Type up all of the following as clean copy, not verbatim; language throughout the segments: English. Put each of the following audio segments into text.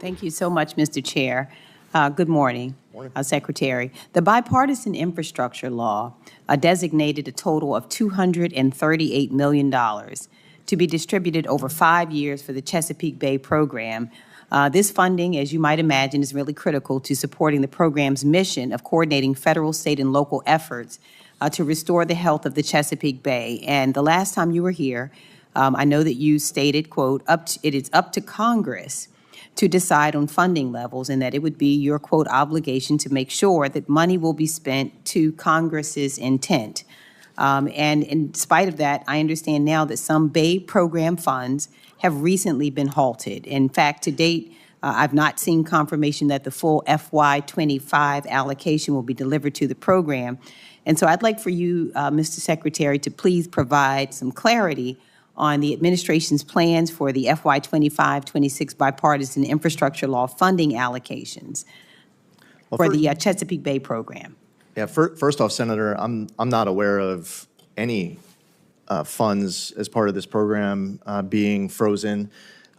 Thank you so much, Mr. Chair. Good morning, Morning. Secretary. The bipartisan infrastructure law designated a total of $238 million to be distributed over 5 years for the Chesapeake Bay program. This funding, as you might imagine, is really critical to supporting the program's mission of coordinating federal, state, and local efforts to restore the health of the Chesapeake Bay. And the last time you were here, I know that you stated, quote, it is up to Congress to decide on funding levels, and that it would be your, quote, obligation to make sure that money will be spent to Congress's intent. And in spite of that, I understand now that some Bay program funds have recently been halted. In fact, to date, I've not seen confirmation that the full FY25 allocation will be delivered to the program. And so I'd like for you, Mr. Secretary, to please provide some clarity on the administration's plans for the FY25-26 bipartisan infrastructure law funding allocations for the Chesapeake Bay program. Yeah, first off, Senator, I'm not aware of any funds as part of this program being frozen.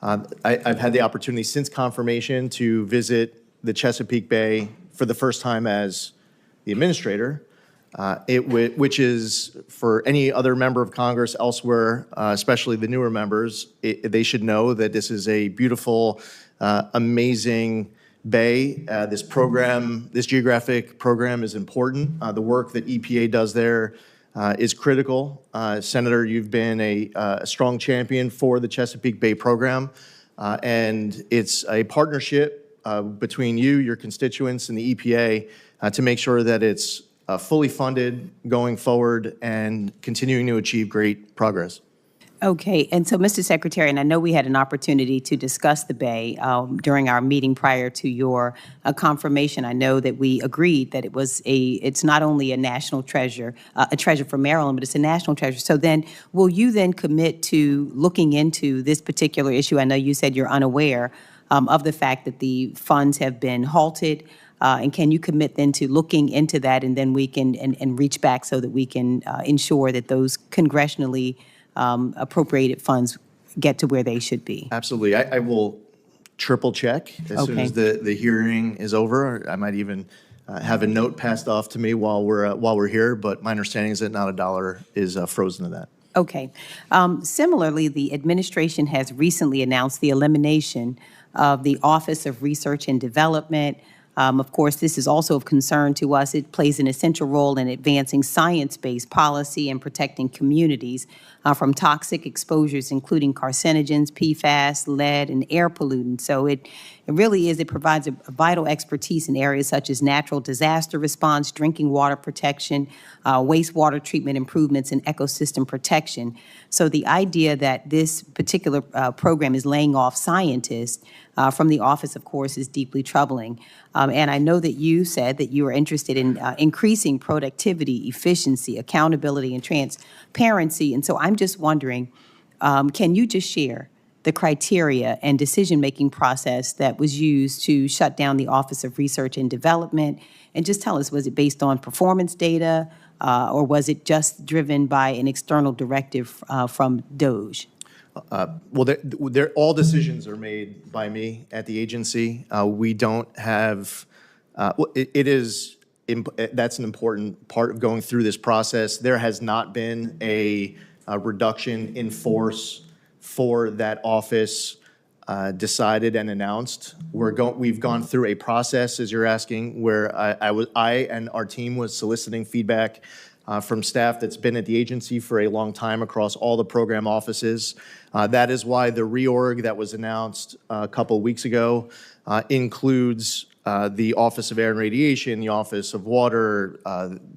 I've had the opportunity since confirmation to visit the Chesapeake Bay for the first time as the administrator, which is for any other member of Congress elsewhere, especially the newer members, they should know that this is a beautiful, amazing bay. This geographic program is important. The work that EPA does there is critical. Senator, you've been a strong champion for the Chesapeake Bay program, and it's a partnership between you, your constituents, and the EPA to make sure that it's fully funded going forward and continuing to achieve great progress. Okay, and so, Mr. Secretary, and I know we had an opportunity to discuss the Bay during our meeting prior to your confirmation. I know that we agreed that it's not only a national treasure, a treasure for Maryland, but it's a national treasure. So then, will you then commit to looking into this particular issue? I know you said you're unaware of the fact that the funds have been halted. And can you commit then to looking into that, and then we can and reach back so that we can ensure that those congressionally appropriated funds get to where they should be? Absolutely. I will triple check as soon as the hearing is over. I might even have a note passed off to me while we're here, but my understanding is that not a dollar is frozen to that. Okay. Similarly, the administration has recently announced the elimination of the Office of Research and Development. Of course, this is also of concern to us. It plays an essential role in advancing science-based policy and protecting communities from toxic exposures, including carcinogens, PFAS, lead, and air pollutants. So it provides a vital expertise in areas such as natural disaster response, drinking water protection, wastewater treatment improvements, and ecosystem protection. So the idea that this particular program is laying off scientists from the office, of course, is deeply troubling. And I know that you said that you are interested in increasing productivity, efficiency, accountability, and transparency. And so I'm just wondering, can you just share the criteria and decision-making process that was used to shut down the Office of Research and Development? And just tell us, was it based on performance data, or was it just driven by an external directive from DOJ? Well, all decisions are made by me at the agency. We don't have, that's an important part of going through this process. There has not been a reduction in force for that office decided and announced. We've gone through a process, as you're asking, where I and our team was soliciting feedback from staff that's been at the agency for a long time across all the program offices. That is why the reorg that was announced a couple of weeks ago includes the Office of Air and Radiation, the Office of Water,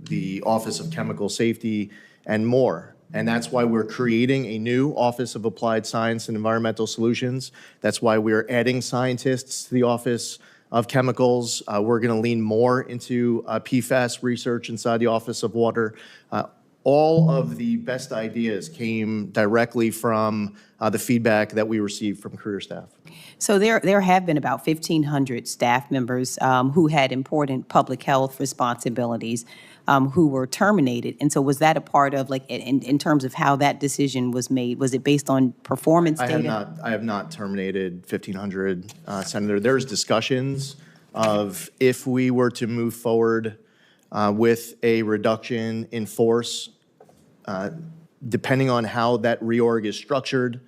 the Office of Chemical Safety, and more. And that's why we're creating a new Office of Applied Science and Environmental Solutions. That's why we're adding scientists to the Office of Chemicals. We're going to lean more into PFAS research inside the Office of Water. All of the best ideas came directly from the feedback that we received from career staff. So there have been about 1,500 staff members who had important public health responsibilities. who were terminated. And so was that a part of, like, in terms of how that decision was made? Was it based on performance data? I have not terminated 1,500, Senator. There's discussions of if we were to move forward with a reduction in force, depending on how that reorg is structured.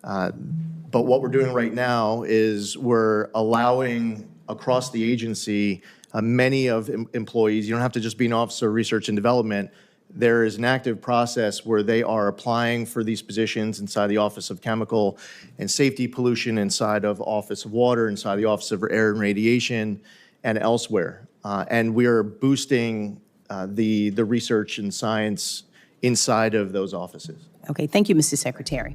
But what we're doing right now is we're allowing across the agency many of employees, you don't have to just be an officer of research and development. There is an active process where they are applying for these positions inside the Office of Chemical and Safety Pollution, inside of Office of Water, inside the Office of Air and Radiation, and elsewhere. And we are boosting the research and science inside of those offices. Okay, thank you, Mr. Secretary.